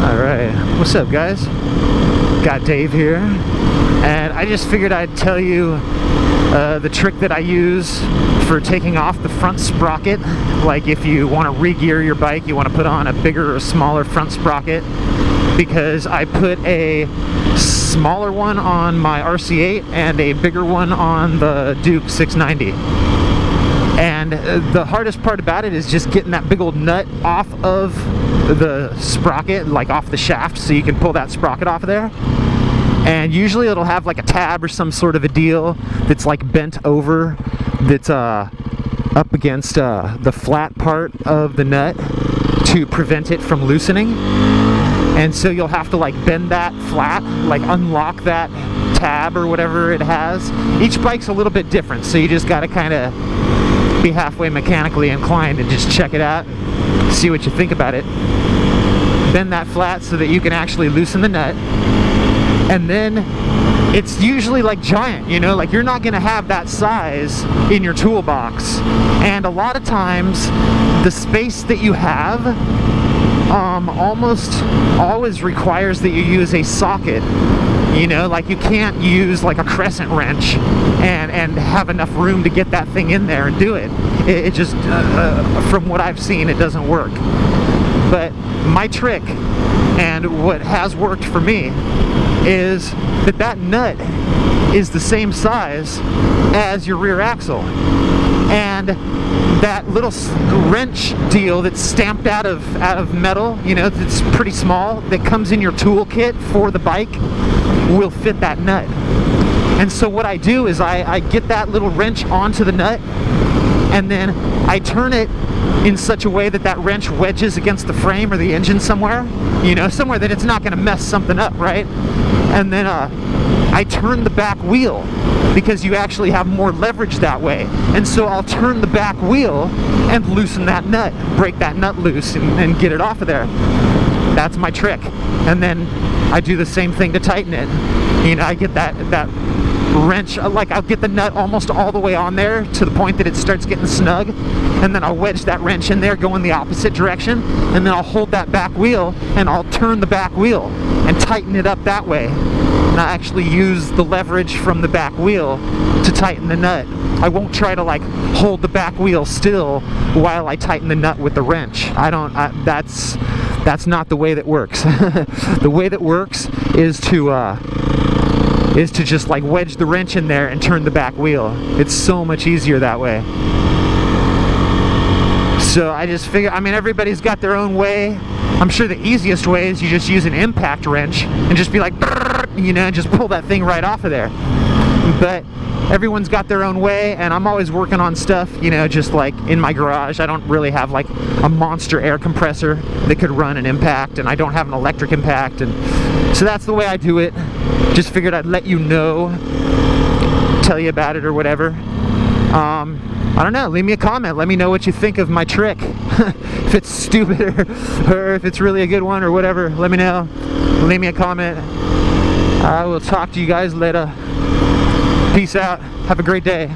Alright, what's up guys? GotDave here, and I just figured I'd tell you the trick that I use for taking off the front sprocket. Like if you want to re-gear your bike, you want to put on a bigger or smaller front sprocket, because I put a smaller one on my RC8 and a bigger one on the Duke 690. And the hardest part about it is just getting that big old nut off of the sprocket, like off the shaft, so you can pull that sprocket off of there. And usually it'll have like a tab or some sort of a deal that's like bent over, that's up against the flat part of the nut to prevent it from loosening. And so you'll have to like bend that flat, like unlock that tab or whatever it has. Each bike's a little bit different, so you just got to kind of be halfway mechanically inclined and just check it out and see what you think about it. Bend that flat so that you can actually loosen the nut. And then it's usually like giant, you know, like you're not gonna have that size in your toolbox. And a lot of times the space that you have almost always requires that you use a socket. You know, like you can't use like a crescent wrench and have enough room to get that thing in there and do it. It just, from what I've seen, it doesn't work. But my trick, and what has worked for me, is that nut is the same size as your rear axle. And that little wrench deal that's stamped out of metal, you know, that's pretty small, that comes in your toolkit for the bike, will fit that nut. And so what I do is I get that little wrench onto the nut, and then I turn it in such a way that that wrench wedges against the frame or the engine somewhere, you know, somewhere that it's not going to mess something up, right? And then I turn the back wheel, because you actually have more leverage that way. And so I'll turn the back wheel and loosen that nut, break that nut loose and get it off of there. That's my trick. And then I do the same thing to tighten it. You know, I get that wrench, like I'll get the nut almost all the way on there to the point that it starts getting snug, and then I'll wedge that wrench in there going the opposite direction, and then I'll hold that back wheel and I'll turn the back wheel and tighten it up that way. And I actually use the leverage from the back wheel to tighten the nut. I won't try to like hold the back wheel still while I tighten the nut with the wrench. That's not the way that works. The way that works is to just like wedge the wrench in there and turn the back wheel. It's so much easier that way. So I just figure, I mean, everybody's got their own way. I'm sure the easiest way is you just use an impact wrench and just be like, you know, just pull that thing right off of there. But everyone's got their own way, and I'm always working on stuff, you know, just like in my garage. I don't really have like a monster air compressor that could run an impact, and I don't have an electric impact, and so that's the way I do it. Just figured I'd let you know, tell you about it or whatever. I don't know, leave me a comment, let me know what you think of my trick. If it's stupid or if it's really a good one or whatever, let me know. Leave me a comment. I will talk to you guys later. Peace out. Have a great day.